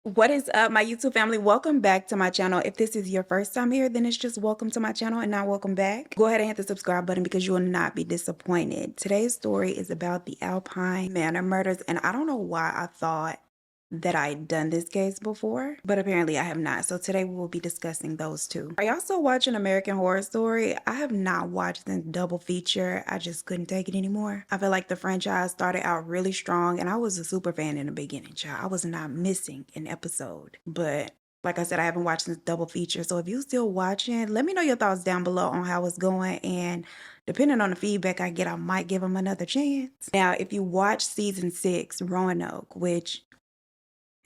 What is up, my YouTube family? Welcome back to my channel. If this is your first time here, then it's just welcome to my channel and not welcome back. Go ahead and hit the subscribe button because you will not be disappointed. Today's story is about the Alpine Manor murders, and I don't know why I thought that I'd done this case before, but apparently I have not. So today we will be discussing those two. Are y'all still watching American Horror Story? I have not watched the double feature. I just couldn't take it anymore. I feel like the franchise started out really strong, and I was a super fan in the beginning, child. I was not missing an episode, but like I said, I haven't watched this double feature. So if you're still watching, let me know your thoughts down below on how it's going, and depending on the feedback I get, I might give them another chance. Now, if you watch season 6, Roanoke, which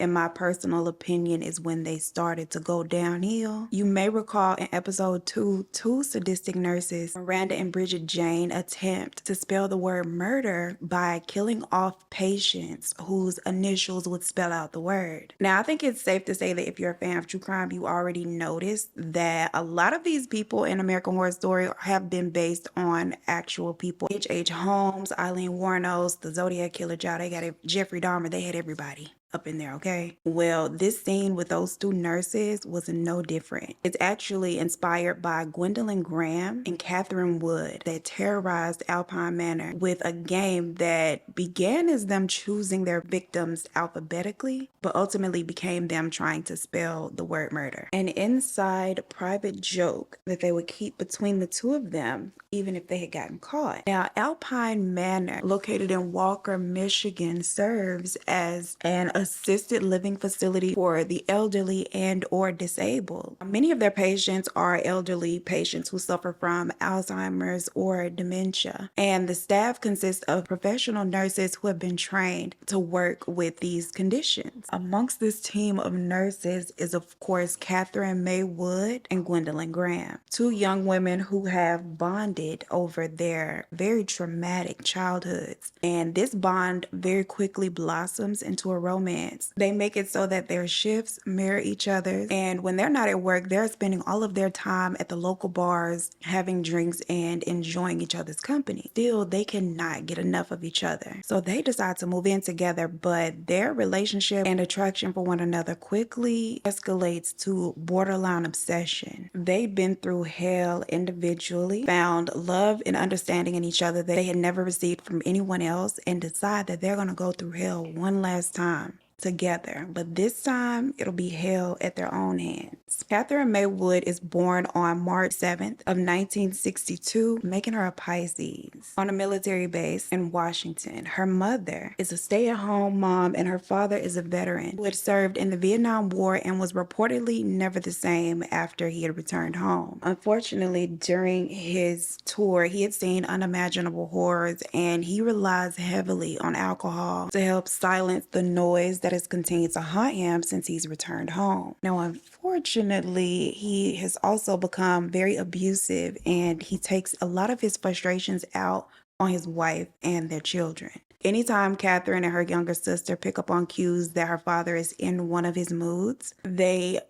in my personal opinion is when they started to go downhill. You may recall in episode 2, two sadistic nurses, Miranda and Bridget Jane, attempt to spell the word murder by killing off patients whose initials would spell out the word. Now, I think it's safe to say that if you're a fan of true crime, you already noticed that a lot of these people in American Horror Story have been based on actual people. H.H. Holmes, Eileen Wuornos, the Zodiac Killer, they got Jeffrey Dahmer, they had everybody up in there, okay? Well, this scene with those two nurses was no different. It's actually inspired by Gwendolyn Graham and Catherine Wood that terrorized Alpine Manor with a game that began as them choosing their victims alphabetically, but ultimately became them trying to spell the word murder. An inside private joke that they would keep between the two of them, even if they had gotten caught. Now, Alpine Manor, located in Walker, Michigan, serves as an assisted living facility for the elderly and or disabled. Many of their patients are elderly patients who suffer from Alzheimer's or dementia, and the staff consists of professional nurses who have been trained to work with these conditions. Amongst this team of nurses is, of course, Catherine May Wood and Gwendolyn Graham, two young women who have bonded over their very traumatic childhoods, and this bond very quickly blossoms into a romance. They make it so that their shifts mirror each other's, and when they're not at work, they're spending all of their time at the local bars, having drinks and enjoying each other's company. Still, they cannot get enough of each other. So they decide to move in together, but their relationship and attraction for one another quickly escalates to borderline obsession. They've been through hell individually, found love and understanding in each other that they had never received from anyone else, and decide that they're going to go through hell one last time together, but this time it'll be hell at their own hands. Catherine May Wood is born on March 7th of 1962, making her a Pisces, on a military base in Washington. Her mother is a stay-at-home mom, and her father is a veteran who had served in the Vietnam War and was reportedly never the same after he had returned home. Unfortunately, during his tour, he had seen unimaginable horrors, and he relies heavily on alcohol to help silence the noise that has continued to haunt him since he's returned home. Now, unfortunately, he has also become very abusive, and he takes a lot of his frustrations out on his wife and their children. Anytime Catherine and her younger sister pick up on cues that her father is in one of his moods, they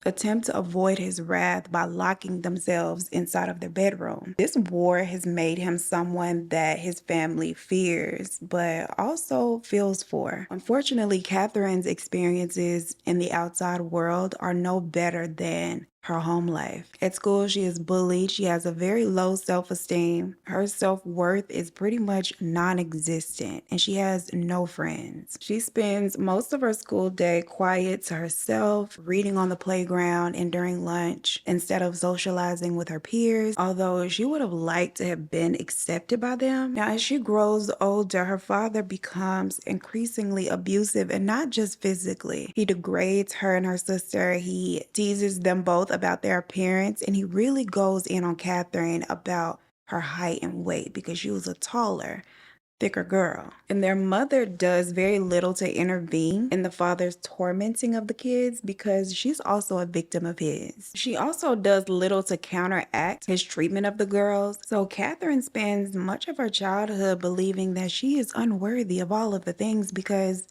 attempt to avoid his wrath by locking themselves inside of their bedroom. This war has made him someone that his family fears, but also feels for. Unfortunately, Catherine's experiences in the outside world are no better than her home life. At school, she is bullied. She has a very low self-esteem. Her self-worth is pretty much non-existent, and she has no friends. She spends most of her school day quiet to herself, reading on the playground and during lunch, instead of socializing with her peers, although she would have liked to have been accepted by them. Now, as she grows older, her father becomes increasingly abusive, and not just physically. He degrades her and her sister. He teases them both about their appearance, and he really goes in on Catherine about her height and weight because she was a taller, thicker girl. And their mother does very little to intervene in the father's tormenting of the kids because she's also a victim of his. She also does little to counteract his treatment of the girls. So Catherine spends much of her childhood believing that she is unworthy of all of the things because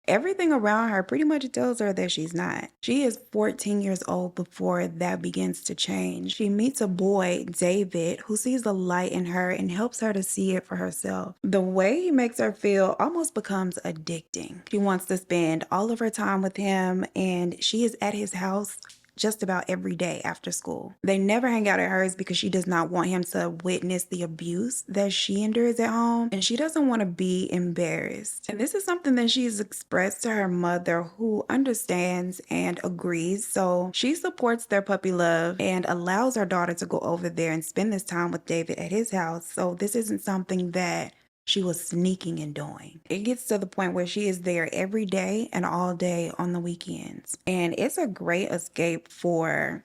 Everything around her pretty much tells her that she's not. She is 14 years old before that begins to change. She meets a boy, David, who sees the light in her and helps her to see it for herself. The way he makes her feel almost becomes addicting. She wants to spend all of her time with him, and she is at his house just about every day after school. They never hang out at hers because she does not want him to witness the abuse that she endures at home, and she doesn't want to be embarrassed. And this is something that she's expressed to her mother, who understands and agrees. So she supports their puppy love and allows her daughter to go over there and spend this time with David at his house. So this isn't something that she was sneaking and doing. It gets to the point where she is there every day and all day on the weekends. And it's a great escape for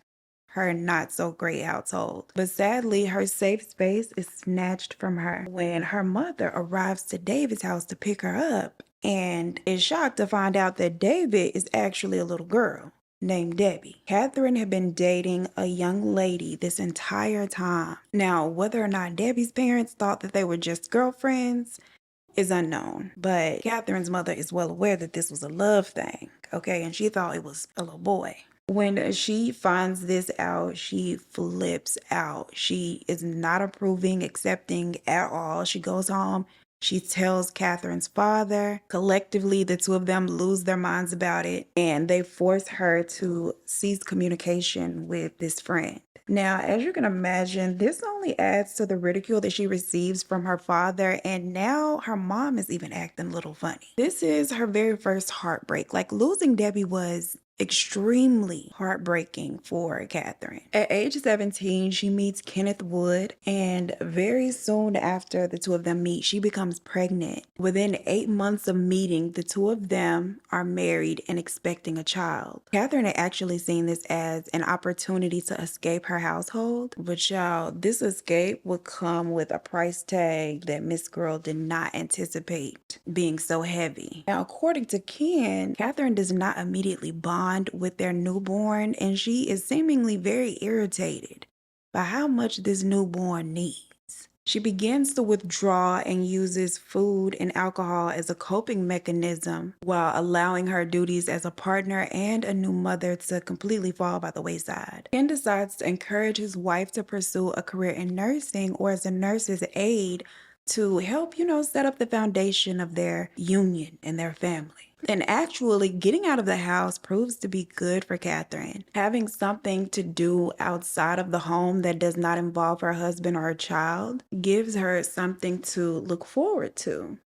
her not so great household. But sadly, her safe space is snatched from her when her mother arrives to David's house to pick her up and is shocked to find out that David is actually a little girl named Debbie. Catherine had been dating a young lady this entire time. Now, whether or not Debbie's parents thought that they were just girlfriends is unknown, but Catherine's mother is well aware that this was a love thing, okay? And she thought it was a little boy. When she finds this out, she flips out. She is not approving, accepting at all. She goes home. She tells Catherine's father. Collectively, the two of them lose their minds about it, and they force her to cease communication with this friend. Now, as you can imagine, this only adds to the ridicule that she receives from her father, and now her mom is even acting a little funny. This is her very first heartbreak. Like, losing Debbie was extremely heartbreaking for Catherine. At age 17, she meets Kenneth Wood, and very soon after the two of them meet, she becomes pregnant. Within 8 months of meeting, the two of them are married and expecting a child. Catherine had actually seen this as an opportunity to escape her household, but y'all, this escape would come with a price tag that Miss Girl did not anticipate being so heavy. Now, according to Ken, Catherine does not immediately bond with their newborn, and she is seemingly very irritated by how much this newborn needs. She begins to withdraw and uses food and alcohol as a coping mechanism while allowing her duties as a partner and a new mother to completely fall by the wayside. Ken decides to encourage his wife to pursue a career in nursing or as a nurse's aide to help, set up the foundation of their union and their family. And actually, getting out of the house proves to be good for Catherine. Having something to do outside of the home that does not involve her husband or her child gives her something to look forward to.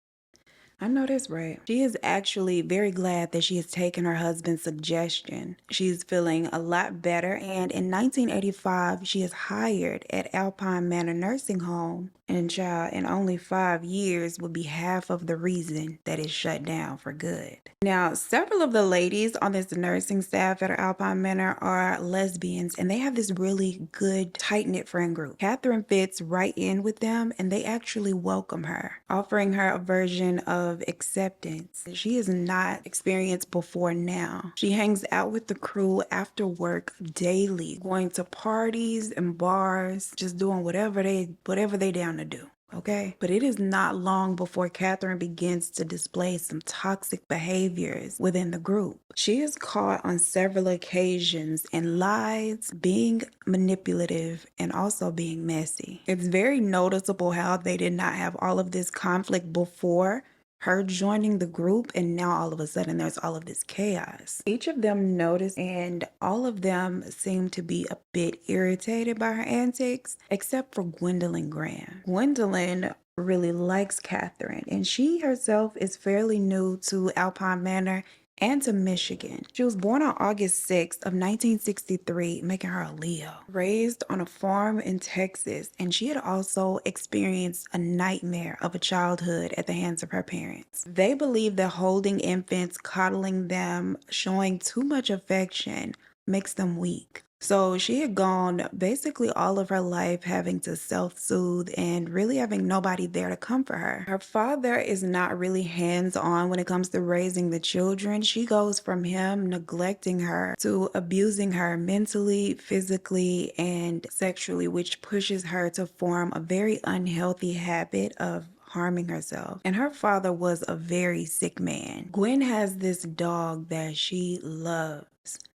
I know that's right. She is actually very glad that she has taken her husband's suggestion. She's feeling a lot better, and in 1985, she is hired at Alpine Manor Nursing Home. And child, in only 5 years would be half of the reason that it's shut down for good. Now, several of the ladies on this nursing staff at Alpine Manor are lesbians, and they have this really good, tight-knit friend group. Catherine fits right in with them, and they actually welcome her, offering her a version of acceptance she has not experienced before now. She hangs out with the crew after work daily, going to parties and bars, just doing whatever they down to do. Okay, but it is not long before Catherine begins to display some toxic behaviors within the group. She is caught on several occasions in lies, being manipulative, and also being messy. It's very noticeable how they did not have all of this conflict before her joining the group, and now all of a sudden there's all of this chaos. Each of them noticed, and all of them seem to be a bit irritated by her antics, except for Gwendolyn Graham. Gwendolyn really likes Catherine, and she herself is fairly new to Alpine Manor and to Michigan. She was born on August 6th of 1963, making her a Leo. Raised on a farm in Texas, and she had also experienced a nightmare of a childhood at the hands of her parents. They believe that holding infants, coddling them, showing too much affection makes them weak. So she had gone basically all of her life having to self-soothe and really having nobody there to comfort her. Her father is not really hands-on when it comes to raising the children. She goes from him neglecting her to abusing her mentally, physically, and sexually, which pushes her to form a very unhealthy habit of harming herself. And her father was a very sick man. Gwen has this dog that she loves.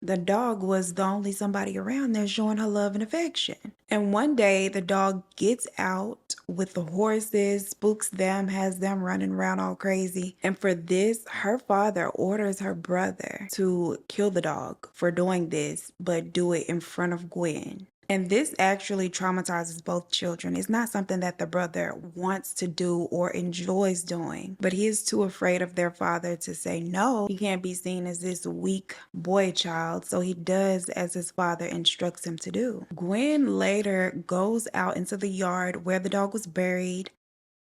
The dog was the only somebody around there showing her love and affection. And one day the dog gets out with the horses, spooks them, has them running around all crazy. And for this, her father orders her brother to kill the dog for doing this, but do it in front of Gwen. And this actually traumatizes both children. It's not something that the brother wants to do or enjoys doing, but he is too afraid of their father to say no. He can't be seen as this weak boy child, so he does as his father instructs him to do. Gwen later goes out into the yard where the dog was buried,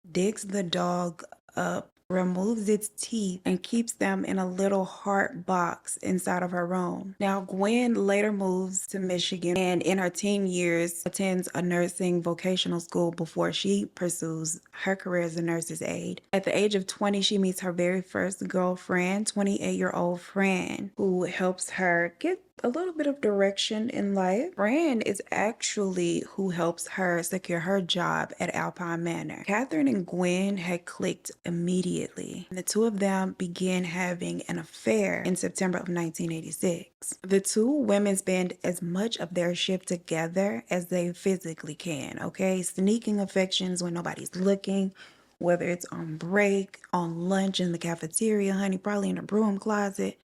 digs the dog up, removes its teeth, and keeps them in a little heart box inside of her room. Now, Gwen later moves to Michigan and in her teen years attends a nursing vocational school before she pursues her career as a nurse's aide. At the age of 20, she meets her very first girlfriend, 28-year-old Fran, who helps her get a little bit of direction in life. Fran is actually who helps her secure her job at Alpine Manor. Catherine and Gwen had clicked immediately. The two of them began having an affair in September of 1986. The two women spend as much of their shift together as they physically can, okay? Sneaking affections when nobody's looking, whether it's on break, on lunch in the cafeteria, honey, probably in the broom closet.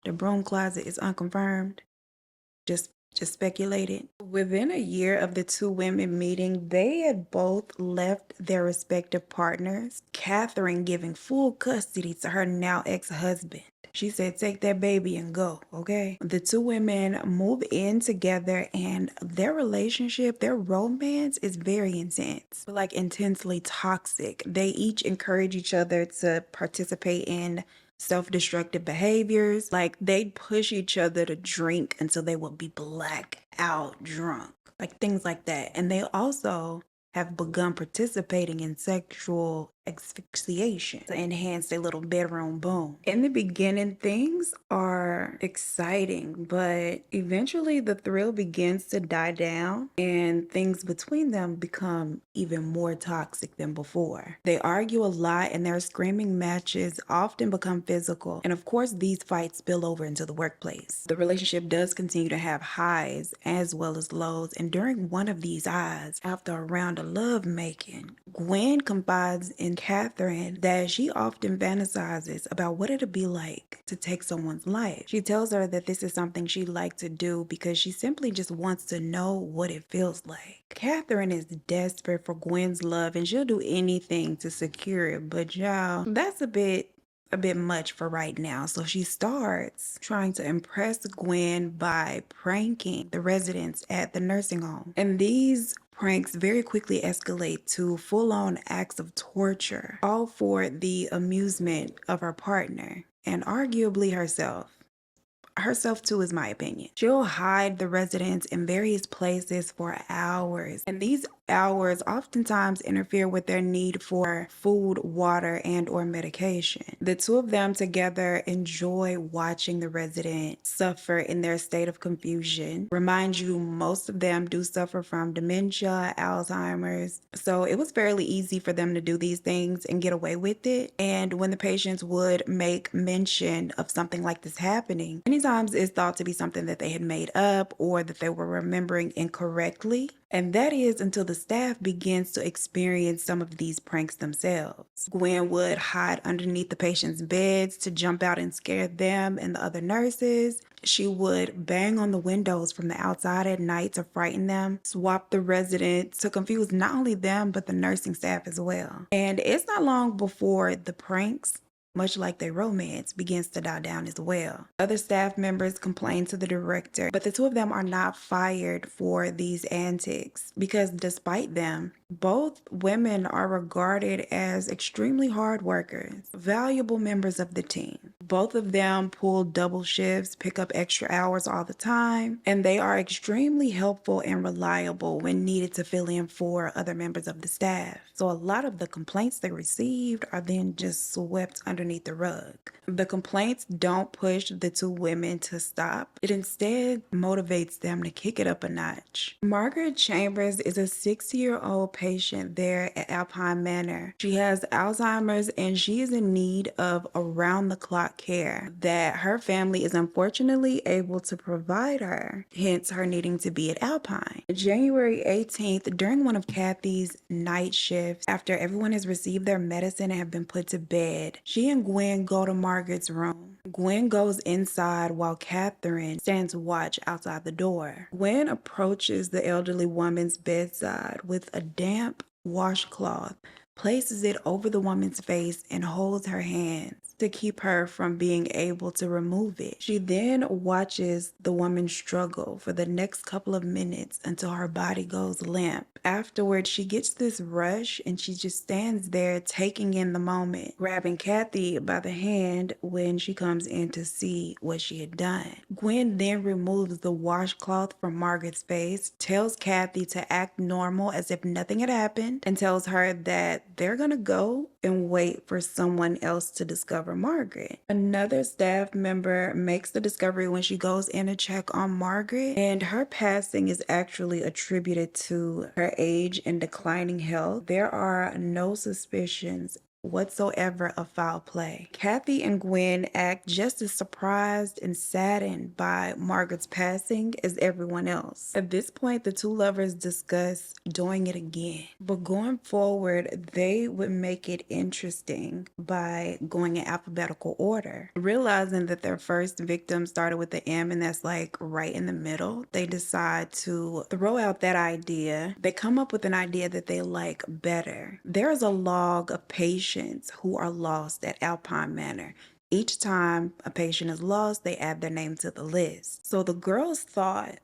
The broom closet is unconfirmed, just speculated. Within a year of the two women meeting, they had both left their respective partners, Catherine giving full custody to her now ex-husband. She said, take that baby and go, okay? The two women move in together and their relationship, their romance is very intense, like intensely toxic. They each encourage each other to participate in self-destructive behaviors. Like they'd push each other to drink until they would be blackout drunk, like things like that. And they also have begun participating in sexual asphyxiation to enhance their little bedroom boom. In the beginning, things are exciting, but eventually the thrill begins to die down and things between them become even more toxic than before. They argue a lot and their screaming matches often become physical. And of course, these fights spill over into the workplace. The relationship does continue to have highs as well as lows. And during one of these highs, after a round of love making, Gwen confides in Catherine that she often fantasizes about what it'd be like to take someone's life. She tells her that this is something she'd like to do because she simply just wants to know what it feels like. Catherine is desperate for Gwen's love and she'll do anything to secure it, but y'all, that's a bit much for right now. So she starts trying to impress Gwen by pranking the residents at the nursing home. And these pranks very quickly escalate to full-on acts of torture, all for the amusement of her partner and arguably herself. Herself too, is my opinion. She'll hide the residents in various places for hours, and these hours oftentimes interfere with their need for food, water, and or medication. The two of them together enjoy watching the residents suffer in their state of confusion. Remind you, most of them do suffer from dementia, Alzheimer's, so it was fairly easy for them to do these things and get away with it. And when the patients would make mention of something like this happening, many times it's thought to be something that they had made up or that they were remembering incorrectly. And that is until the staff begins to experience some of these pranks themselves. Gwen would hide underneath the patient's beds to jump out and scare them and the other nurses. She would bang on the windows from the outside at night to frighten them, swap the residents to confuse not only them, but the nursing staff as well. And it's not long before the pranks, much like their romance, begins to die down as well. Other staff members complain to the director, but the two of them are not fired for these antics because despite them, both women are regarded as extremely hard workers, valuable members of the team. Both of them pull double shifts, pick up extra hours all the time, and they are extremely helpful and reliable when needed to fill in for other members of the staff. So a lot of the complaints they received are then just swept underneath the rug. The complaints don't push the two women to stop. It instead motivates them to kick it up a notch. Margaret Chambers is a 60-year-old patient there at Alpine Manor. She has Alzheimer's and she is in need of around-the-clock care that her family is unfortunately able to provide her, hence her needing to be at Alpine. January 18th, during one of Kathy's night shifts, after everyone has received their medicine and have been put to bed, she and Gwen go to Margaret's room. Gwen goes inside while Catherine stands watch outside the door. Gwen approaches the elderly woman's bedside with a damp washcloth, places it over the woman's face, and holds her hands to keep her from being able to remove it. She then watches the woman struggle for the next couple of minutes until her body goes limp. Afterwards, she gets this rush and she just stands there taking in the moment, grabbing Kathy by the hand when she comes in to see what she had done. Gwen then removes the washcloth from Margaret's face, tells Kathy to act normal as if nothing had happened, and tells her that they're gonna go and wait for someone else to discover Margaret. Another staff member makes the discovery when she goes in to check on Margaret, and her passing is actually attributed to her age and declining health. There are no suspicions whatsoever of foul play. Kathy and Gwen act just as surprised and saddened by Margaret's passing as everyone else. At this point, the two lovers discuss doing it again, but going forward, they would make it interesting by going in alphabetical order. Realizing that their first victim started with the M and that's like right in the middle, they decide to throw out that idea. They come up with an idea that they like better. There is a log of patients who are lost at Alpine Manor. Each time a patient is lost, they add their name to the list. So the girls thought,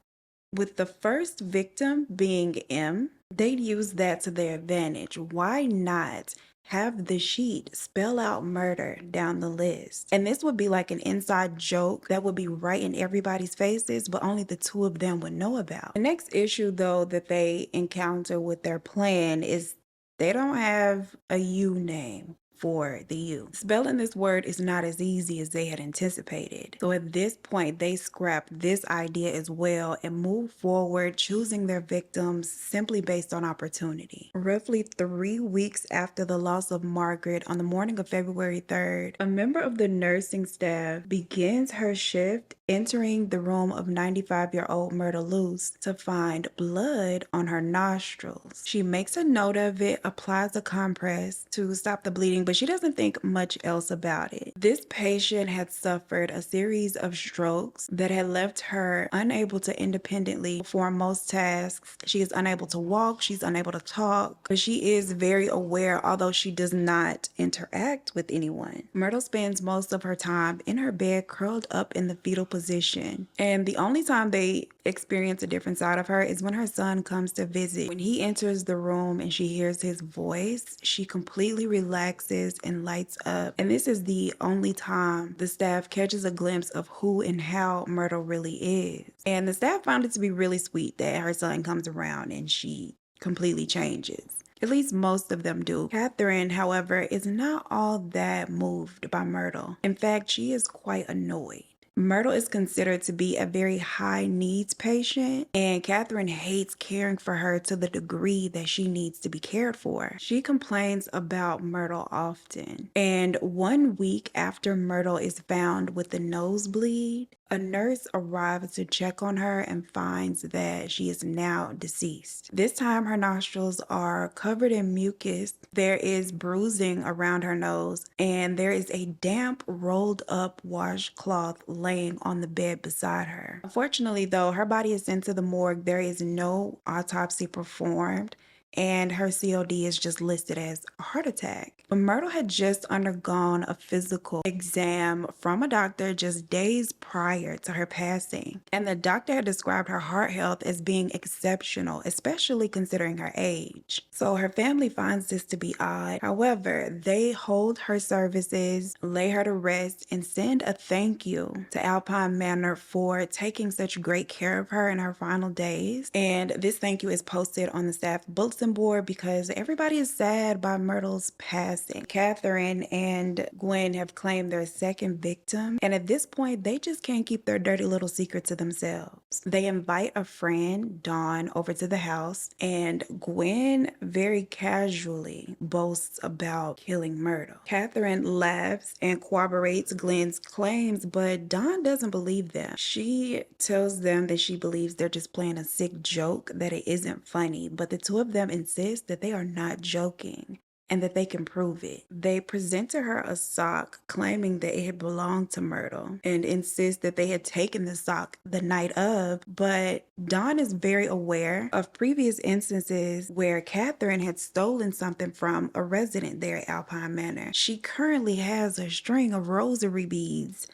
with the first victim being M, they'd use that to their advantage. Why not have the sheet spell out murder down the list? And this would be like an inside joke that would be right in everybody's faces, but only the two of them would know about. The next issue, though, that they encounter with their plan is they don't have a U name for the U. Spelling this word is not as easy as they had anticipated. So at this point, they scrap this idea as well and move forward, choosing their victims simply based on opportunity. Roughly 3 weeks after the loss of Margaret, on the morning of February 3rd, a member of the nursing staff begins her shift entering the room of 95-year-old Myrtle Luce to find blood on her nostrils. She makes a note of it, applies a compress to stop the bleeding, but she doesn't think much else about it. This patient had suffered a series of strokes that had left her unable to independently perform most tasks. She is unable to walk, she's unable to talk, but she is very aware, although she does not interact with anyone. Myrtle spends most of her time in her bed curled up in the fetal position, and the only time they experience a different side of her is when her son comes to visit. When he enters the room and she hears his voice, she completely relaxes and lights up, and this is the only time the staff catches a glimpse of who and how Myrtle really is. And the staff found it to be really sweet that her son comes around and she completely changes. At least most of them do. Catherine, however, is not all that moved by Myrtle. In fact, she is quite annoyed. Myrtle is considered to be a very high needs patient, and Catherine hates caring for her to the degree that she needs to be cared for. She complains about Myrtle often, and 1 week after Myrtle is found with a nosebleed, a nurse arrives to check on her and finds that she is now deceased. This time her nostrils are covered in mucus, there is bruising around her nose, and there is a damp rolled up washcloth laying on the bed beside her. Unfortunately though, her body is sent to the morgue. There is no autopsy performed, and her COD is just listed as a heart attack. But Myrtle had just undergone a physical exam from a doctor just days prior to her passing, and the doctor had described her heart health as being exceptional, especially considering her age. So her family finds this to be odd. However, they hold her services, lay her to rest, and send a thank you to Alpine Manor for taking such great care of her in her final days. And this thank you is posted on the staff bulletin board because everybody is sad by Myrtle's passing. Catherine and Gwen have claimed their second victim, and at this point, they just can't keep their dirty little secret to themselves. They invite a friend, Dawn, over to the house, and Gwen very casually boasts about killing Myrtle. Catherine laughs and corroborates Glenn's claims, but Dawn doesn't believe them. She tells them that she believes they're just playing a sick joke, that it isn't funny, but the two of them insist that they are not joking and that they can prove it. They present to her a sock claiming that it had belonged to Myrtle and insist that they had taken the sock the night of, but Dawn is very aware of previous instances where Catherine had stolen something from a resident there at Alpine Manor. She currently has a string of rosary beads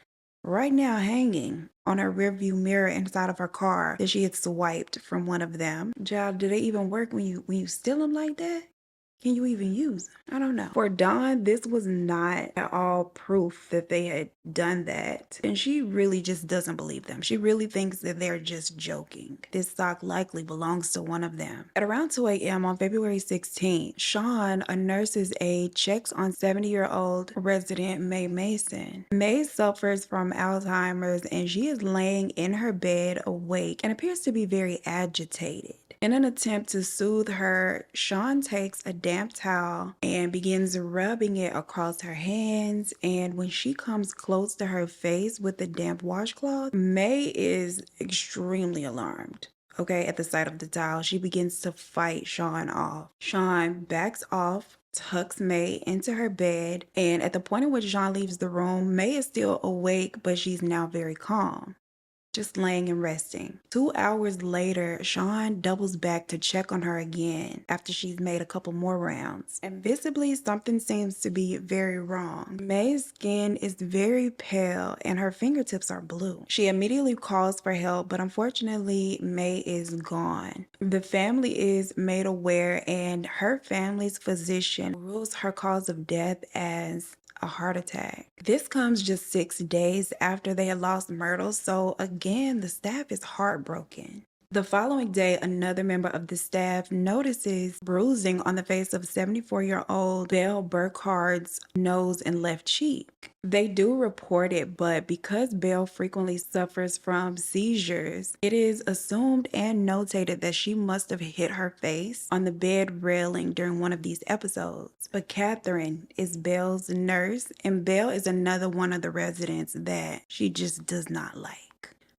right now hanging on her rearview mirror inside of her car that she had swiped from one of them. Child, do they even work when you steal them like that? Can you even use them? I don't know. For Dawn, this was not at all proof that they had done that. And she really just doesn't believe them. She really thinks that they're just joking. This sock likely belongs to one of them. At around 2 a.m. on February 16th, Sean, a nurse's aide, checks on 70-year-old resident May Mason. May suffers from Alzheimer's and she is laying in her bed awake and appears to be very agitated. In an attempt to soothe her, Sean takes a damp towel and begins rubbing it across her hands, and when she comes close to her face with the damp washcloth, May is extremely alarmed. Okay, at the sight of the towel, she begins to fight Sean off. Sean backs off, tucks May into her bed, and at the point in which Sean leaves the room, May is still awake, but she's now very calm, just laying and resting. 2 hours later, Sean doubles back to check on her again after she's made a couple more rounds. And visibly, something seems to be very wrong. May's skin is very pale and her fingertips are blue. She immediately calls for help, but unfortunately, May is gone. The family is made aware and her family's physician rules her cause of death as a heart attack. This comes just 6 days after they had lost Myrtle, so again, the staff is heartbroken. The following day, another member of the staff notices bruising on the face of 74-year-old Belle Burkhardt's nose and left cheek. They do report it, but because Belle frequently suffers from seizures, it is assumed and notated that she must have hit her face on the bed railing during one of these episodes. But Catherine is Belle's nurse, and Belle is another one of the residents that she just does not like.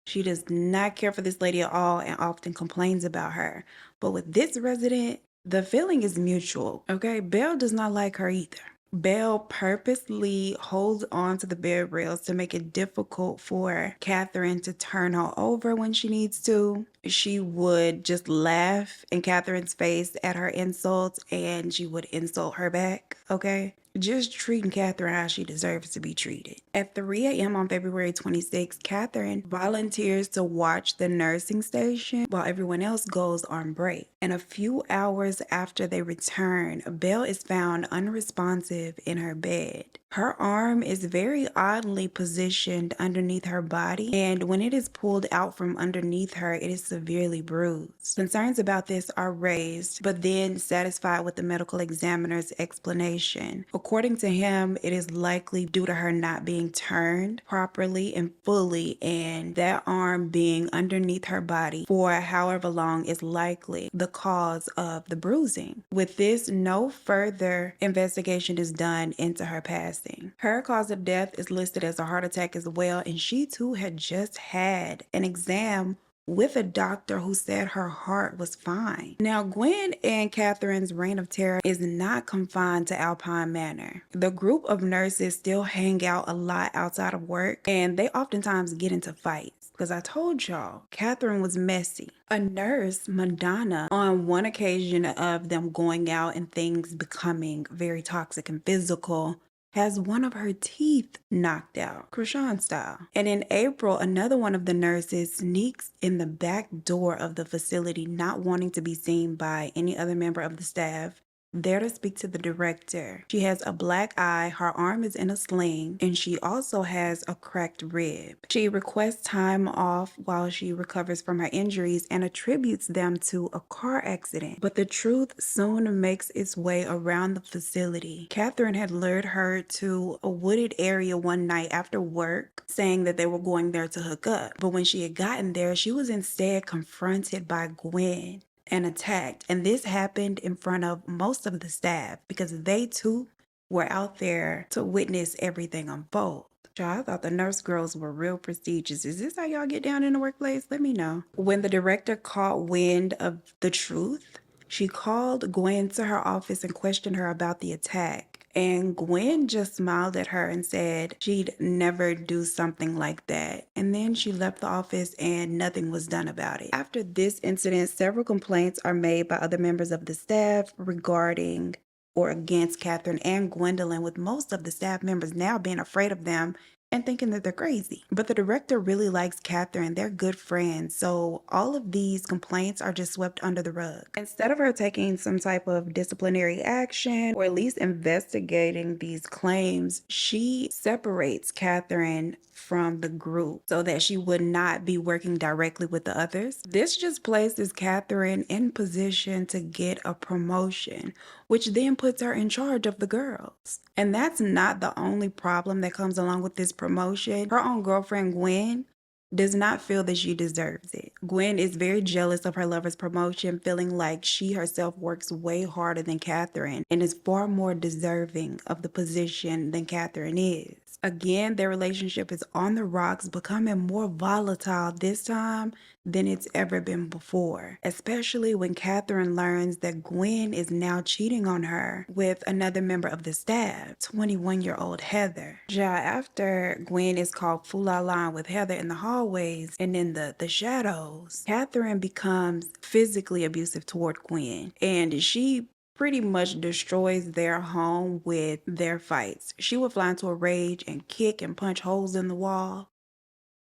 She does not care for this lady at all and often complains about her. But with this resident, the feeling is mutual, okay? Belle does not like her either. Belle purposely holds on to the bed rails to make it difficult for Catherine to turn her over when she needs to. She would just laugh in Catherine's face at her insults and she would insult her back, okay? Just treating Catherine how she deserves to be treated. At 3 a.m. on February 26th, Catherine volunteers to watch the nursing station while everyone else goes on break. And a few hours after they return, Belle is found unresponsive in her bed. Her arm is very oddly positioned underneath her body, and when it is pulled out from underneath her, it is severely bruised. Concerns about this are raised, but then satisfied with the medical examiner's explanation. According to him, it is likely due to her not being turned properly and fully, and that arm being underneath her body for however long is likely the cause of the bruising. With this, no further investigation is done into her passing. Her cause of death is listed as a heart attack as well, and she too had just had an exam with a doctor who said her heart was fine. Now, Gwen and Catherine's reign of terror is not confined to Alpine Manor. The group of nurses still hang out a lot outside of work, and they oftentimes get into fights. Because I told y'all, Catherine was messy. A nurse, Madonna, on one occasion of them going out and things becoming very toxic and physical, has one of her teeth knocked out, Krishan style. And in April, another one of the nurses sneaks in the back door of the facility, not wanting to be seen by any other member of the staff, there to speak to the director. She has a black eye, her arm is in a sling, and she also has a cracked rib. She requests time off while she recovers from her injuries and attributes them to a car accident. But the truth soon makes its way around the facility. Catherine had lured her to a wooded area one night after work, saying that they were going there to hook up. But when she had gotten there, she was instead confronted by Gwen and attacked. And this happened in front of most of the staff because they too were out there to witness everything unfold. I thought the nurse girls were real prestigious. Is this how y'all get down in the workplace? Let me know. When the director caught wind of the truth, she called Gwen to her office and questioned her about the attack. And Gwen just smiled at her and said she'd never do something like that. And then she left the office and nothing was done about it. After this incident, several complaints are made by other members of the staff regarding or against Catherine and Gwendolyn, with most of the staff members now being afraid of them and thinking that they're crazy. But the director really likes Catherine. They're good friends. So all of these complaints are just swept under the rug. Instead of her taking some type of disciplinary action or at least investigating these claims, she separates Catherine from the group so that she would not be working directly with the others. This just places Catherine in position to get a promotion, which then puts her in charge of the girls. And that's not the only problem that comes along with this promotion. Her own girlfriend, Gwen, does not feel that she deserves it. Gwen is very jealous of her lover's promotion, feeling like she herself works way harder than Catherine and is far more deserving of the position than Catherine is. Again, their relationship is on the rocks, becoming more volatile this time than it's ever been before, especially when Catherine learns that Gwen is now cheating on her with another member of the staff, 21-year-old Heather. After Gwen is called fool-la-la with Heather in the hallways and in the shadows, Catherine becomes physically abusive toward Gwen, and she pretty much destroys their home with their fights. She would fly into a rage and kick and punch holes in the wall.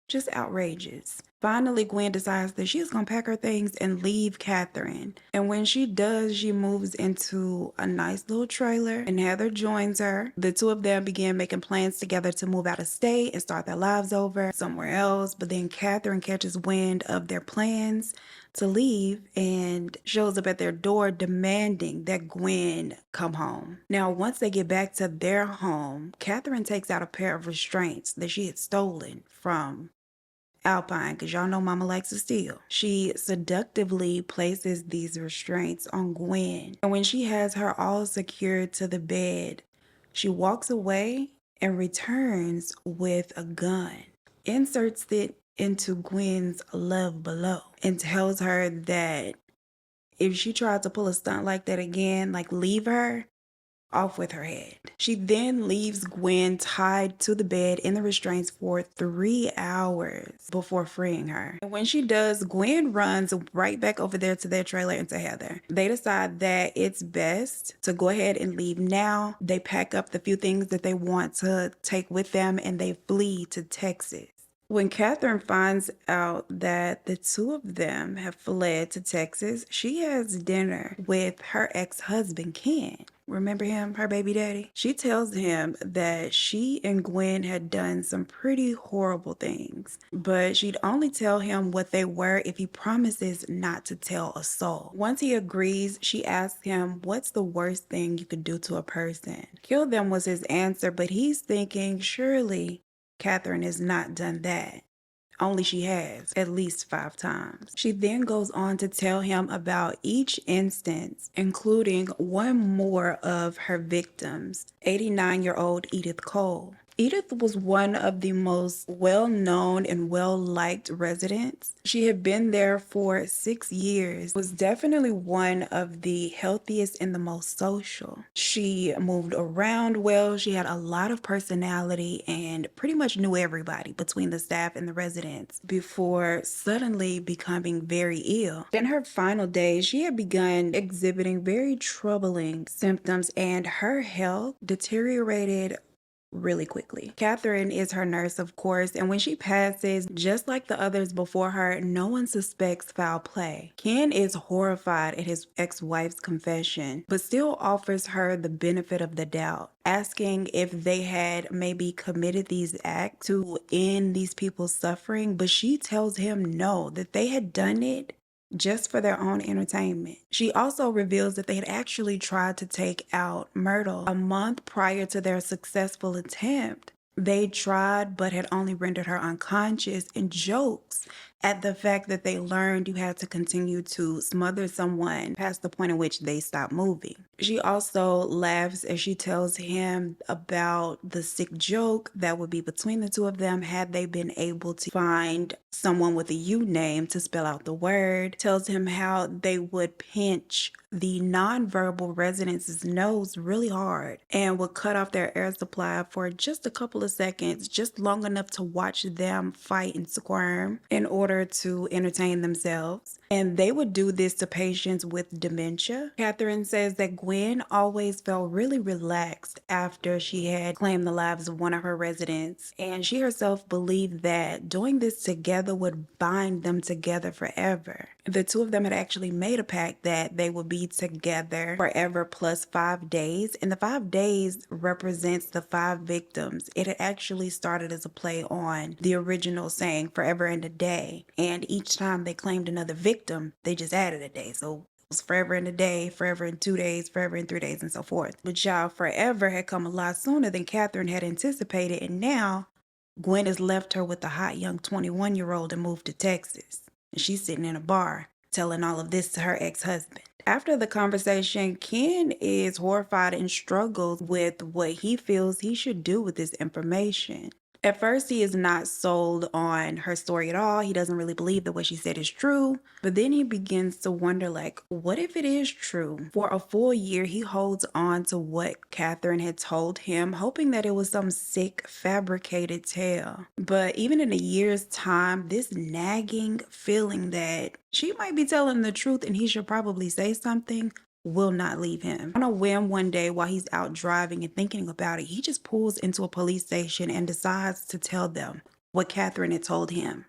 Just outrageous. Finally, Gwen decides that she's gonna pack her things and leave Catherine. And when she does, she moves into a nice little trailer and Heather joins her. The two of them begin making plans together to move out of state and start their lives over somewhere else. But then Catherine catches wind of their plans to leave and shows up at their door demanding that Gwen come home. Now, once they get back to their home, Catherine takes out a pair of restraints that she had stolen from Alpine, because y'all know mama likes to steal. She seductively places these restraints on Gwen. And when she has her all secured to the bed, she walks away and returns with a gun, inserts it into Gwen's love below, and tells her that if she tried to pull a stunt like that again, like leave her, off with her head. She then leaves Gwen tied to the bed in the restraints for 3 hours before freeing her. And when she does, Gwen runs right back over there to their trailer and to Heather. They decide that it's best to go ahead and leave now. They pack up the few things that they want to take with them and they flee to Texas. When Catherine finds out that the two of them have fled to Texas, she has dinner with her ex-husband, Ken. Remember him, her baby daddy? She tells him that she and Gwen had done some pretty horrible things, but she'd only tell him what they were if he promises not to tell a soul. Once he agrees, she asks him, what's the worst thing you could do to a person? Kill them was his answer, but he's thinking, surely Catherine has not done that. Only she has, at least 5 times. She then goes on to tell him about each instance, including one more of her victims, 89-year-old Edith Cole. Edith was one of the most well-known and well-liked residents. She had been there for 6 years, was definitely one of the healthiest and the most social. She moved around well, she had a lot of personality and pretty much knew everybody between the staff and the residents before suddenly becoming very ill. In her final days, she had begun exhibiting very troubling symptoms and her health deteriorated really quickly. Catherine is her nurse, of course, and when she passes, just like the others before her, no one suspects foul play. Ken is horrified at his ex-wife's confession, but still offers her the benefit of the doubt, asking if they had maybe committed these acts to end these people's suffering, but she tells him no, that they had done it just for their own entertainment. She also reveals that they had actually tried to take out Myrtle a month prior to their successful attempt. They tried but had only rendered her unconscious, and jokes at the fact that they learned you had to continue to smother someone past the point at which they stopped moving. She also laughs as she tells him about the sick joke that would be between the two of them had they been able to find someone with a U name to spell out the word. Tells him how they would pinch the nonverbal residents' nose really hard and would cut off their air supply for just a couple of seconds, just long enough to watch them fight and squirm in order to entertain themselves. And they would do this to patients with dementia. Catherine says that Gwen always felt really relaxed after she had claimed the lives of one of her residents, and she herself believed that doing this together would bind them together forever. The two of them had actually made a pact that they would be together forever plus 5 days, and the 5 days represents the 5 victims. It had actually started as a play on the original saying forever and a day, and each time they claimed another victim, they just added a day. So it was forever in a day, forever in 2 days, forever in 3 days, and so forth. But y'all, forever had come a lot sooner than Catherine had anticipated, and now Gwen has left her with a hot young 21-year-old and moved to Texas. And she's sitting in a bar telling all of this to her ex-husband. After the conversation, Ken is horrified and struggles with what he feels he should do with this information. At first, he is not sold on her story at all. He doesn't really believe that what she said is true. But then he begins to wonder, like, what if it is true? For a full year, he holds on to what Catherine had told him, hoping that it was some sick, fabricated tale. But even in a year's time, this nagging feeling that she might be telling the truth and he should probably say something will not leave him. On a whim one day while he's out driving and thinking about it, he just pulls into a police station and decides to tell them what Catherine had told him.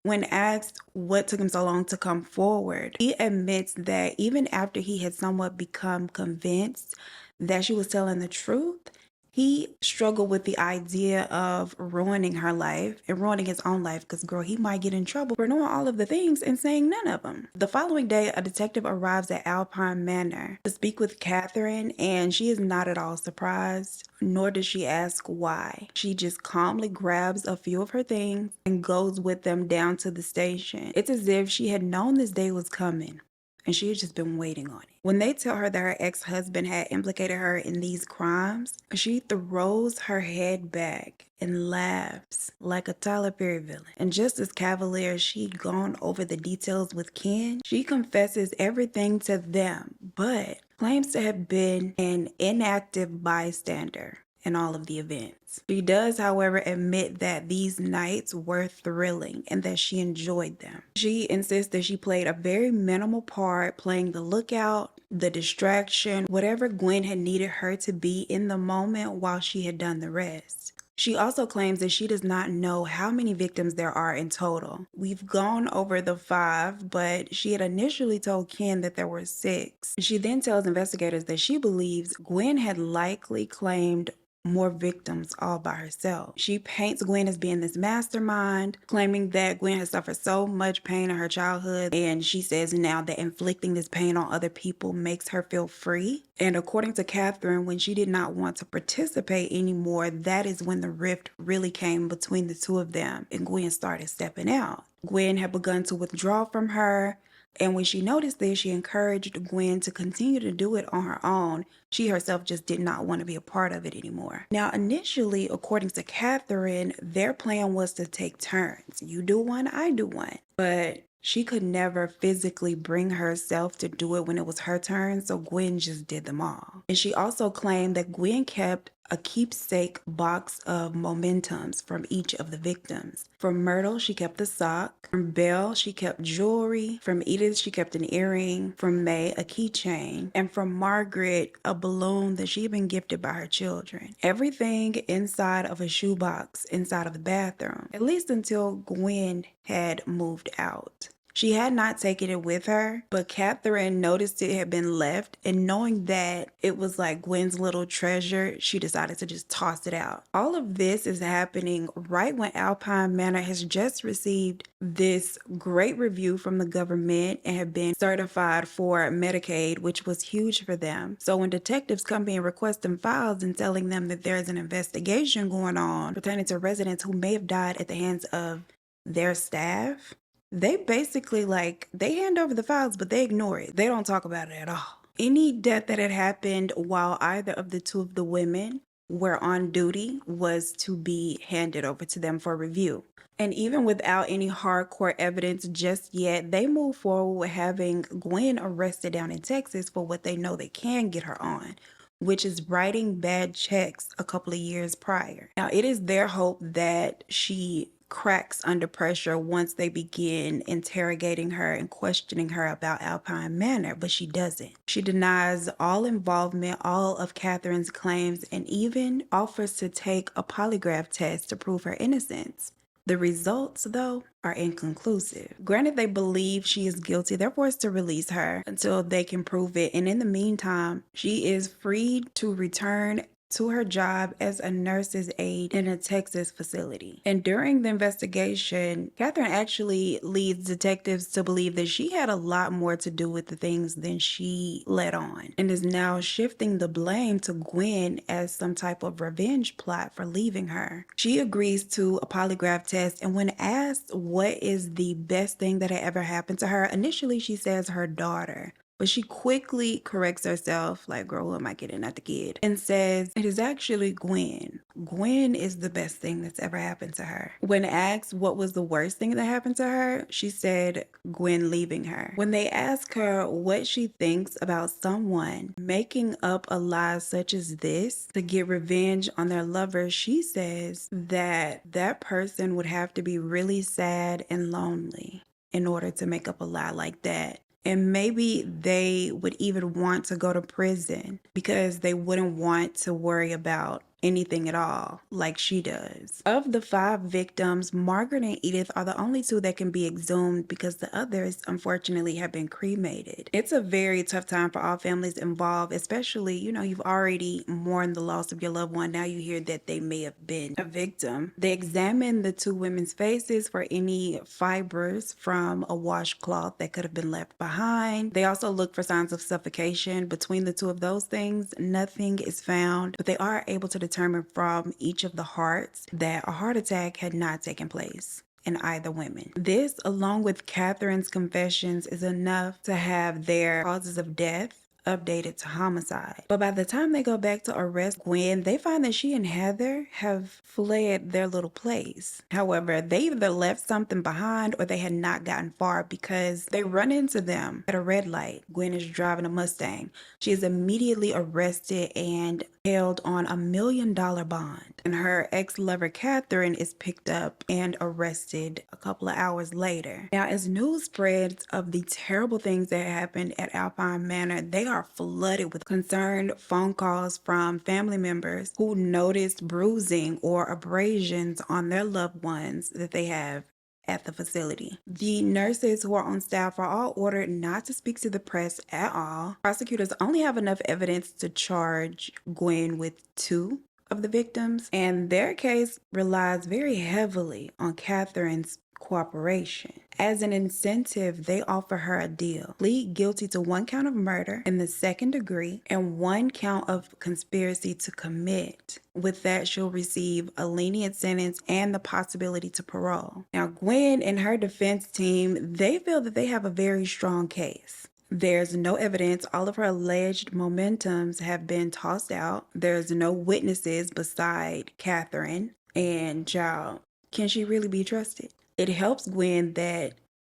When asked what took him so long to come forward, he admits that even after he had somewhat become convinced that she was telling the truth, he struggled with the idea of ruining her life and ruining his own life because, girl, he might get in trouble for knowing all of the things and saying none of them. The following day, a detective arrives at Alpine Manor to speak with Catherine, and she is not at all surprised, nor does she ask why. She just calmly grabs a few of her things and goes with them down to the station. It's as if she had known this day was coming, and she had just been waiting on it. When they tell her that her ex-husband had implicated her in these crimes, she throws her head back and laughs like a Tyler Perry villain. And just as cavalier as she'd gone over the details with Ken, she confesses everything to them, but claims to have been an inactive bystander in all of the events. She does, however, admit that these nights were thrilling and that she enjoyed them. She insists that she played a very minimal part, playing the lookout, the distraction, whatever Gwen had needed her to be in the moment while she had done the rest. She also claims that she does not know how many victims there are in total. We've gone over the 5, but she had initially told Ken that there were 6. She then tells investigators that she believes Gwen had likely claimed more victims all by herself. She paints Gwen as being this mastermind, claiming that Gwen has suffered so much pain in her childhood, and she says now that inflicting this pain on other people makes her feel free. And according to Catherine, when she did not want to participate anymore, that is when the rift really came between the two of them, and Gwen started stepping out. Gwen had begun to withdraw from her, And when she noticed this, she encouraged Gwen to continue to do it on her own. She herself just did not want to be a part of it anymore. Now, initially, according to Catherine, their plan was to take turns. You do one, I do one. But she could never physically bring herself to do it when it was her turn, so Gwen just did them all. And she also claimed that Gwen kept a keepsake box of mementos from each of the victims. From Myrtle, she kept the sock. From Belle, she kept jewelry. From Edith, she kept an earring. From May, a keychain. And from Margaret, a balloon that she had been gifted by her children. Everything inside of a shoebox inside of the bathroom, at least until Gwen had moved out. She had not taken it with her, but Catherine noticed it had been left, and knowing that it was like Gwen's little treasure, she decided to just toss it out. All of this is happening right when Alpine Manor has just received this great review from the government and have been certified for Medicaid, which was huge for them. So when detectives come in requesting files and telling them that there's an investigation going on pertaining to residents who may have died at the hands of their staff, they basically they hand over the files, but they ignore it. They don't talk about it at all. Any death that had happened while either of the two of the women were on duty was to be handed over to them for review. And even without any hardcore evidence just yet, they move forward with having Gwen arrested down in Texas for what they know they can get her on, which is writing bad checks a couple of years prior. Now, it is their hope that she cracks under pressure once they begin interrogating her and questioning her about Alpine Manor, but she doesn't. She denies all involvement, all of Catherine's claims, and even offers to take a polygraph test to prove her innocence. The results, though, are inconclusive. Granted, they believe she is guilty, they're forced to release her until they can prove it, and in the meantime, she is freed to return to her job as a nurse's aide in a Texas facility. And during the investigation, Catherine actually leads detectives to believe that she had a lot more to do with the things than she let on, and is now shifting the blame to Gwen as some type of revenge plot for leaving her. She agrees to a polygraph test, and when asked what is the best thing that had ever happened to her, initially she says her daughter. But she quickly corrects herself, like, girl, who am I kidding? Not the kid. And says, it is actually Gwen. Gwen is the best thing that's ever happened to her. When asked what was the worst thing that happened to her, she said Gwen leaving her. When they ask her what she thinks about someone making up a lie such as this to get revenge on their lover, she says that that person would have to be really sad and lonely in order to make up a lie like that. And maybe they would even want to go to prison because they wouldn't want to worry about anything at all like she does. Of the 5 victims, Margaret and Edith are the only 2 that can be exhumed because the others unfortunately have been cremated. It's a very tough time for all families involved, especially, you've already mourned the loss of your loved one. Now you hear that they may have been a victim. They examined the 2 women's faces for any fibers from a washcloth that could have been left behind. They also look for signs of suffocation. Between the 2 of those things, nothing is found, but they are able to determine from each of the hearts that a heart attack had not taken place in either women. This, along with Catherine's confessions, is enough to have their causes of death updated to homicide. But by the time they go back to arrest Gwen, they find that she and Heather have fled their little place. However, they either left something behind or they had not gotten far because they run into them at a red light. Gwen is driving a Mustang. She is immediately arrested and held on $1 million bond. And her ex-lover Catherine is picked up and arrested a couple of hours later. Now, as news spreads of the terrible things that happened at Alpine Manor, they are flooded with concerned phone calls from family members who noticed bruising or abrasions on their loved ones that they have at the facility. The nurses who are on staff are all ordered not to speak to the press at all. Prosecutors only have enough evidence to charge Gwen with 2 of the victims, and their case relies very heavily on Catherine's cooperation. As an incentive, they offer her a deal: plead guilty to 1 count of murder in the 2nd degree and 1 count of conspiracy to commit. With that, she'll receive a lenient sentence and the possibility to parole. Now, Gwen and her defense team, they feel that they have a very strong case. There's no evidence. All of her alleged momentums have been tossed out. There's no witnesses beside Catherine. And child, can she really be trusted? It helps Gwen that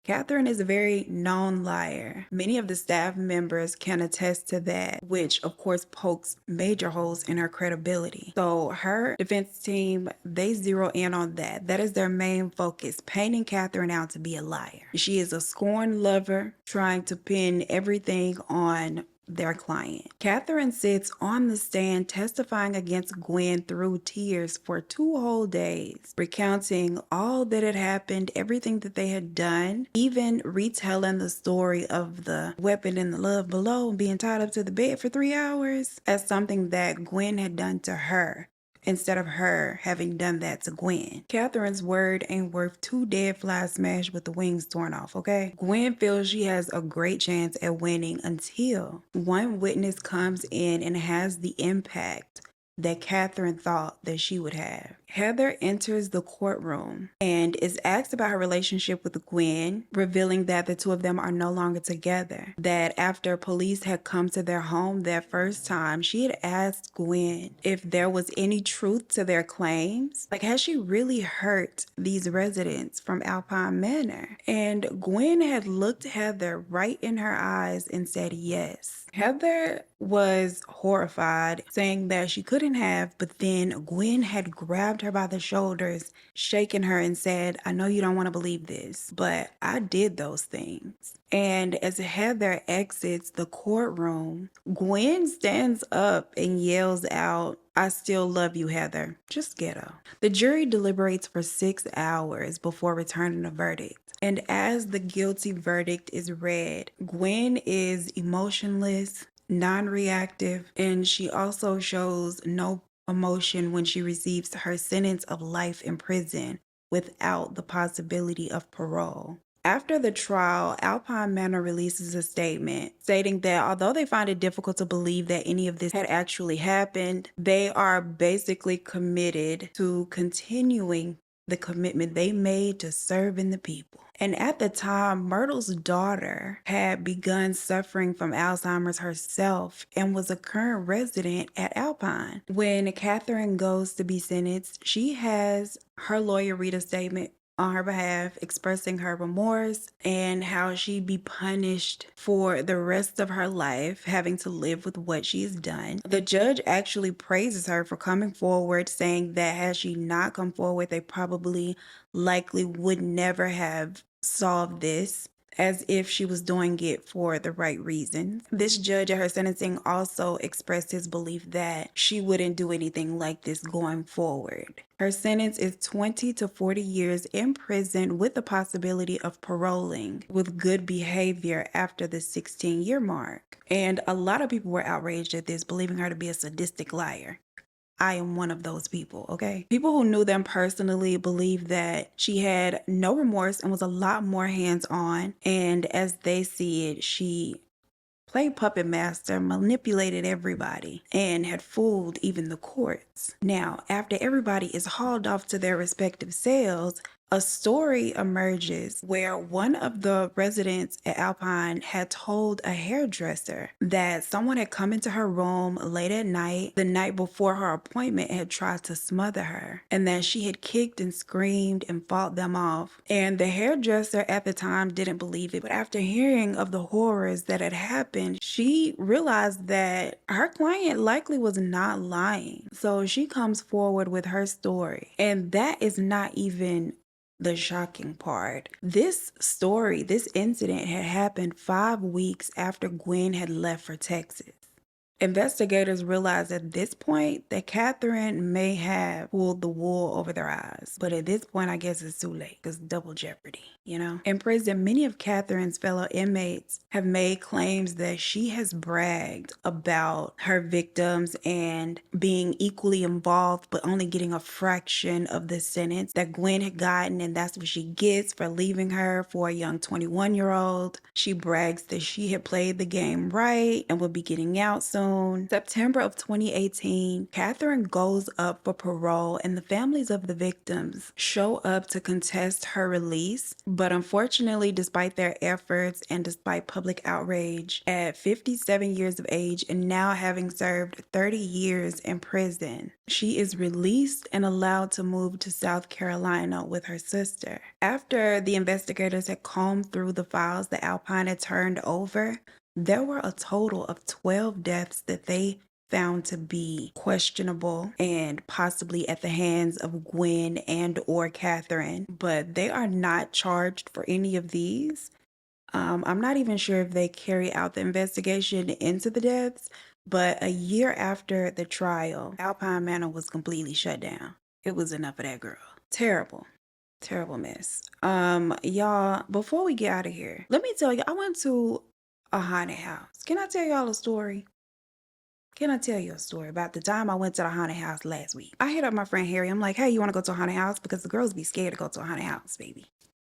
Catherine is a very known liar. Many of the staff members can attest to that, which of course pokes major holes in her credibility. So her defense team, they zero in on that. That is their main focus, painting Catherine out to be a liar. She is a scorned lover trying to pin everything on their client. Catherine sits on the stand testifying against Gwen through tears for 2 whole days, recounting all that had happened, everything that they had done, even retelling the story of the weapon in the love below being tied up to the bed for 3 hours as something that Gwen had done to her, instead of her having done that to Gwen. Catherine's word ain't worth 2 dead flies smashed with the wings torn off, okay? Gwen feels she has a great chance at winning until one witness comes in and has the impact that Catherine thought that she would have. Heather enters the courtroom and is asked about her relationship with Gwen, revealing that the two of them are no longer together. That after police had come to their home that first time, she had asked Gwen if there was any truth to their claims. Like, has she really hurt these residents from Alpine Manor? And Gwen had looked Heather right in her eyes and said yes. Heather was horrified, saying that she couldn't have, but then Gwen had grabbed her by the shoulders, shaken her and said, I know you don't want to believe this, but I did those things. And as Heather exits the courtroom, Gwen stands up and yells out, I still love you, Heather. Just ghetto. The jury deliberates for 6 hours before returning a verdict. And as the guilty verdict is read, Gwen is emotionless, non-reactive, and she also shows no emotion when she receives her sentence of life in prison without the possibility of parole. After the trial, Alpine Manor releases a statement stating that although they find it difficult to believe that any of this had actually happened, they are basically committed to continuing the commitment they made to serving the people. And at the time, Myrtle's daughter had begun suffering from Alzheimer's herself and was a current resident at Alpine. When Catherine goes to be sentenced, she has her lawyer read a statement on her behalf, expressing her remorse and how she'd be punished for the rest of her life, having to live with what she's done. The judge actually praises her for coming forward, saying that had she not come forward, they probably likely would never have solved this, as if she was doing it for the right reasons. This judge at her sentencing also expressed his belief that she wouldn't do anything like this going forward. Her sentence is 20 to 40 years in prison with the possibility of paroling with good behavior after the 16-year mark. And a lot of people were outraged at this, believing her to be a sadistic liar. I am one of those people, okay? People who knew them personally believe that she had no remorse and was a lot more hands-on. And as they see it, she played puppet master, manipulated everybody, and had fooled even the courts. Now, after everybody is hauled off to their respective cells, a story emerges where one of the residents at Alpine had told a hairdresser that someone had come into her room late at night, the night before her appointment, had tried to smother her, and that she had kicked and screamed and fought them off. And the hairdresser at the time didn't believe it, but after hearing of the horrors that had happened, she realized that her client likely was not lying. So she comes forward with her story, and that is not even the shocking part. This story, this incident had happened 5 weeks after Gwen had left for Texas. Investigators realized at this point that Catherine may have pulled the wool over their eyes. But at this point, I guess it's too late because double jeopardy, you know? In prison, many of Catherine's fellow inmates have made claims that she has bragged about her victims and being equally involved, but only getting a fraction of the sentence that Gwen had gotten. And that's what she gets for leaving her for a young 21-year-old. She brags that she had played the game right and would be getting out soon. September of 2018, Catherine goes up for parole and the families of the victims show up to contest her release. But unfortunately, despite their efforts and despite public outrage, at 57 years of age and now having served 30 years in prison, she is released and allowed to move to South Carolina with her sister. After the investigators had combed through the files that Alpine had turned over, there were a total of 12 deaths that they found to be questionable and possibly at the hands of Gwen and or Catherine, but they are not charged for any of these. I'm not even sure if they carry out the investigation into the deaths, but a year after the trial, Alpine Manor was completely shut down. It was enough of that girl. Terrible. Terrible mess. Y'all, before we get out of here, let me tell you, I went to a haunted house. Can I tell y'all a story? Can I tell you a story about the time I went to the haunted house last week? I hit up my friend Harry. I'm like, hey, you want to go to a haunted house? Because the girls be scared to go to a haunted house, baby.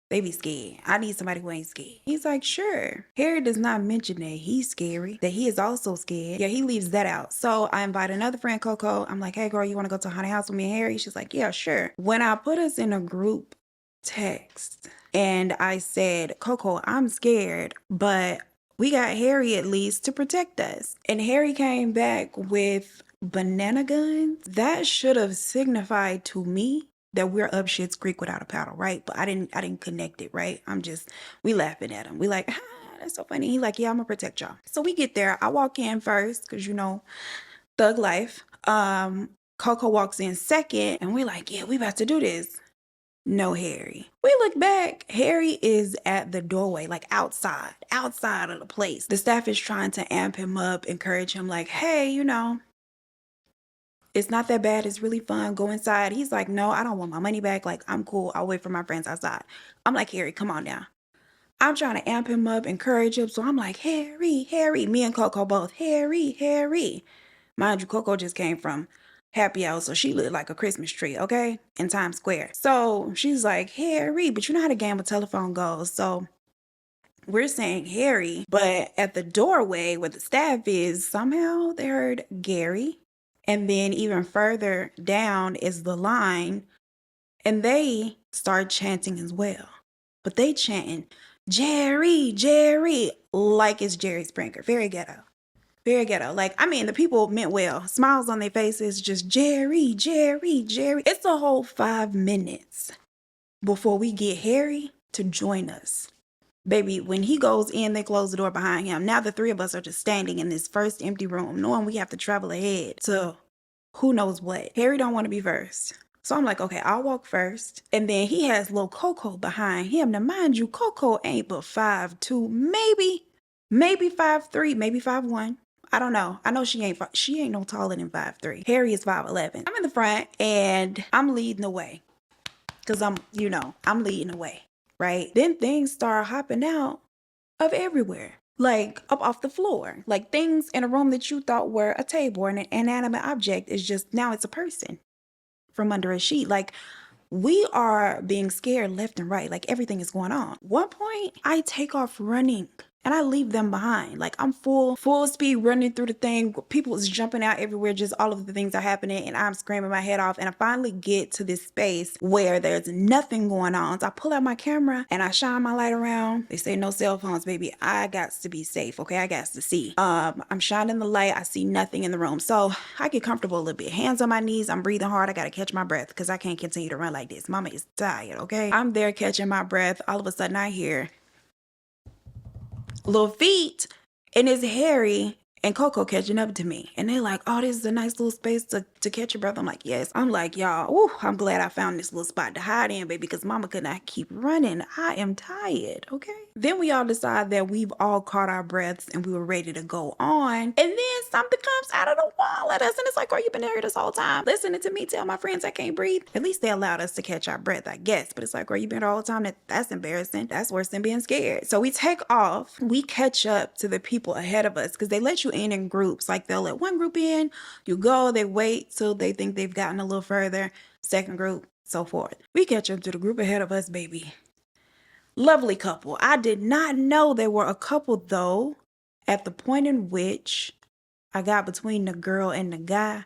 They be scared. I need somebody who ain't scared. He's like, sure. Harry does not mention that he's scary, that he is also scared. Yeah, he leaves that out. So I invite another friend, Coco. I'm like, hey, girl, you want to go to a haunted house with me and Harry? She's like, yeah, sure. When I put us in a group text and I said, Coco, I'm scared, but we got Harry at least to protect us. And Harry came back with banana guns. That should have signified to me that we're up shit's creek without a paddle, right? But I didn't connect it, right? We laughing at him. We like, that's so funny. He like, yeah, I'm gonna protect y'all. So we get there. I walk in first, cause you know, thug life. Coco walks in second, and we like, yeah, we about to do this. No Harry. We look back, Harry is at the doorway, like outside of the place. The staff is trying to amp him up, encourage him like, hey, you know, it's not that bad. It's really fun. Go inside. He's like, no, I don't want my money back. Like, I'm cool. I'll wait for my friends outside. I'm like, Harry, come on now. I'm trying to amp him up, encourage him. So I'm like, Harry, Harry. Me and Coco both, Harry, Harry. Mind you, Coco just came from happy hour, so she looked like a Christmas tree, okay, in Times Square. So she's like, Harry, but you know how the game of telephone goes. So we're saying Harry, but at the doorway where the staff is, somehow they heard Gary. And then even further down is the line, and they start chanting as well. But they chanting, Jerry, Jerry, like it's Jerry Springer. Very ghetto. Very ghetto. Like, I mean, the people meant well. Smiles on their faces, just Jerry, Jerry, Jerry. It's a whole 5 minutes before we get Harry to join us. Baby, when he goes in, they close the door behind him. Now the three of us are just standing in this first empty room, knowing we have to travel ahead to who knows what. Harry don't want to be first. So I'm like, okay, I'll walk first. And then he has little Coco behind him. Now, mind you, Coco ain't but 5'2", maybe 5'3", maybe 5'1". I don't know. I know she ain't no taller than 5'3". Harry is 5'11". I'm in the front and I'm leading the way. Cause I'm leading the way, right? Then things start hopping out of everywhere. Like up off the floor. Like things in a room that you thought were a table or an inanimate object is just, now it's a person from under a sheet. Like, we are being scared left and right. Like, everything is going on. One point, I take off running and I leave them behind. Like, I'm full speed running through the thing. People is jumping out everywhere. Just all of the things are happening and I'm screaming my head off. And I finally get to this space where there's nothing going on. So I pull out my camera and I shine my light around. They say no cell phones, baby. I got to be safe, okay? I got to see. I'm shining the light. I see nothing in the room. So I get comfortable a little bit. Hands on my knees. I'm breathing hard. I got to catch my breath because I can't continue to run like this. Mama is tired, okay? I'm there catching my breath. All of a sudden I hear little feet, and it's Harry and Coco catching up to me. And they're like, oh, this is a nice little space to catch your breath. I'm like, yes. I'm like, y'all, I'm glad I found this little spot to hide in, baby, because mama could not keep running. I am tired, okay? Then we all decide that we've all caught our breaths and we were ready to go on. And then something comes out of the wall at us. And it's like, girl, you've been here this whole time listening to me tell my friends I can't breathe. At least they allowed us to catch our breath, I guess. But it's like, girl, you've been here all the time. That's embarrassing. That's worse than being scared. So we take off. We catch up to the people ahead of us because they let you in groups. Like they'll let one group in, you go, they wait till they think they've gotten a little further. Second group, so forth. We catch up to the group ahead of us, baby. Lovely couple. I did not know they were a couple though. At the point in which I got between the girl and the guy,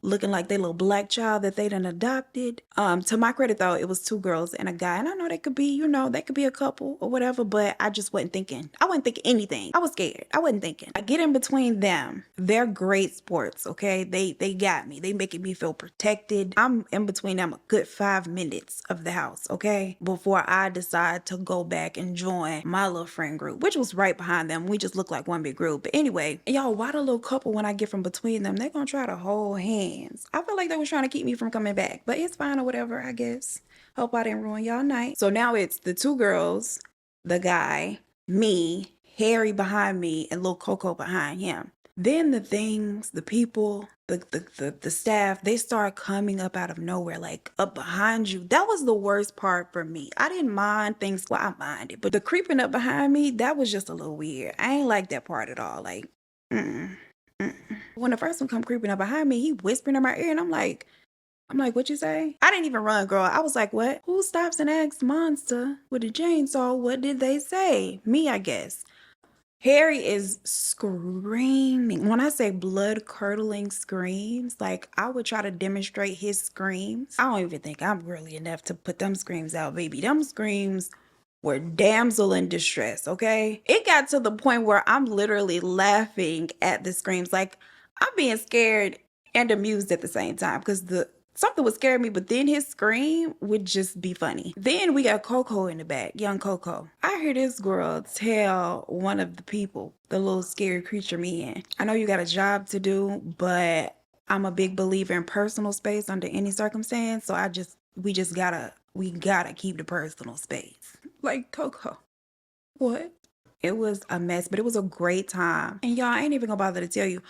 looking like they little black child that they done adopted. To my credit though, it was two girls and a guy. And I know they could be, you know, they could be a couple or whatever, but I just wasn't thinking. I wasn't thinking anything. I was scared. I wasn't thinking. I get in between them. They're great sports, okay? They got me. They making me feel protected. I'm in between them a good 5 minutes of the house, okay? Before I decide to go back and join my little friend group, which was right behind them. We just look like one big group. But anyway, y'all, why the little couple, when I get from between them, they're gonna try to hold hands. I feel like they was trying to keep me from coming back, but it's fine or whatever, I guess. Hope I didn't ruin y'all night. So now it's the two girls, the guy, me, Harry behind me, and little Coco behind him. Then the things, the people, the staff, they start coming up out of nowhere, like up behind you. That was the worst part for me. I didn't mind things, well, I minded, but the creeping up behind me, that was just a little weird. I ain't like that part at all. Like, when the first one come creeping up behind me, he whispering in my ear, and I'm like, what you say? I didn't even run, girl. I was like, what? Who stops and asks monster with a chainsaw, what did they say? Me, I guess. Harry is screaming. When I say blood-curdling screams, like I would try to demonstrate his screams. I don't even think I'm girly enough to put them screams out, baby. Them screams were damsel in distress, okay? It got to the point where I'm literally laughing at the screams. Like, I'm being scared and amused at the same time because something would scare me, but then his scream would just be funny. Then we got Coco in the back, young Coco. I hear this girl tell one of the people, the little scary creature man, I know you got a job to do, but I'm a big believer in personal space under any circumstance, so we gotta keep the personal space. Like, Coco, what? It was a mess, but it was a great time. And y'all, I ain't even gonna bother to tell you,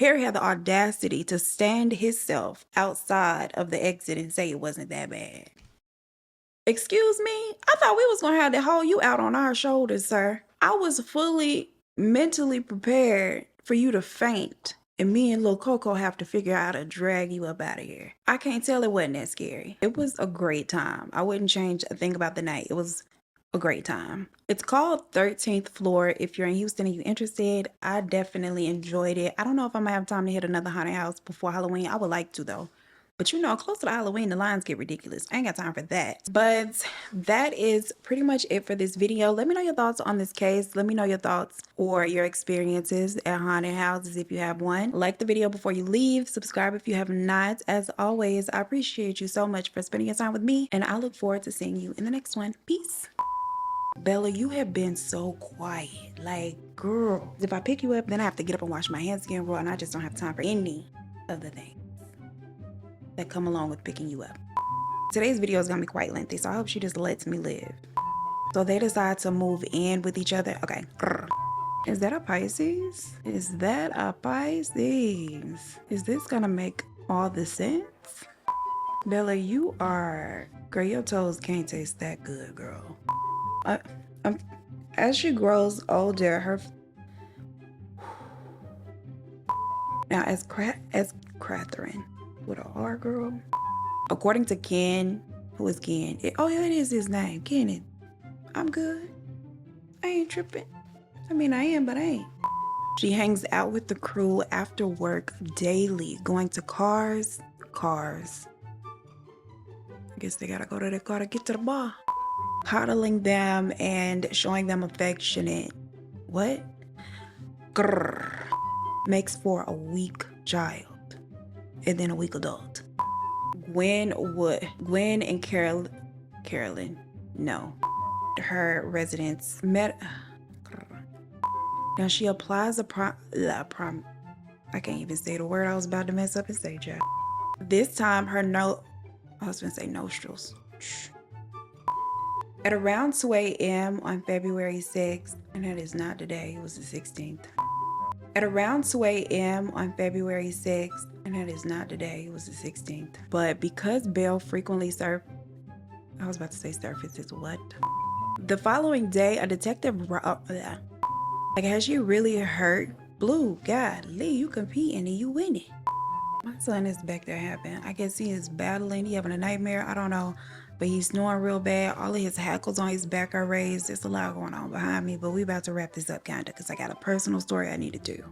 Harry had the audacity to stand himself outside of the exit and say it wasn't that bad. Excuse me? I thought we was gonna have to haul you out on our shoulders, sir. I was fully mentally prepared for you to faint, and me and little Coco have to figure out how to drag you up out of here. I can't tell it wasn't that scary. It was a great time. I wouldn't change a thing about the night. It was a great time. It's called 13th Floor. If you're in Houston and you're interested, I definitely enjoyed it. I don't know if I'm gonna have time to hit another haunted house before Halloween. I would like to though. But you know, close to Halloween, the lines get ridiculous. I ain't got time for that. But that is pretty much it for this video. Let me know your thoughts on this case. Let me know your thoughts or your experiences at haunted houses if you have one. Like the video before you leave. Subscribe if you have not. As always, I appreciate you so much for spending your time with me. And I look forward to seeing you in the next one. Peace. Bella, you have been so quiet. Like, girl, if I pick you up, then I have to get up and wash my hands again, and I just don't have time for any of the things that come along with picking you up. Today's video is gonna be quite lengthy, so I hope she just lets me live. So they decide to move in with each other. Okay. Is that a Pisces? Is that a Pisces? Is this gonna make all the sense? Bella, you are... Girl, your toes can't taste that good, girl. As she grows older, her... Now, as Catherine, with a R, girl. According to Ken, who is Ken? Oh, yeah, it is his name, Kenneth. I'm good. I ain't tripping. I mean, I am, but I ain't. She hangs out with the crew after work daily, going to cars. I guess they gotta go to the car to get to the bar. Coddling them and showing them affectionate. What? Grrr. Makes for a weak child. And then a weak adult. Gwen and Carolyn, no. Her residents met. Now she applies I can't even say the word I was about to mess up and say, Jack. This time her I was gonna say nostrils. At around 2 a.m. on February 6th, and that is not today, it was the 16th. At around 2 a.m. on February 6th, and that is not today, it was the 16th. But because Belle frequently surfaces what? The following day, a detective, like, has she really hurt? Blue, God, Lee, you competing and you winning. My son is back there having, I guess he is battling, he having a nightmare, I don't know. But he's snoring real bad. All of his hackles on his back are raised. There's a lot going on behind me, but we about to wrap this up kinda because I got a personal story I need to do.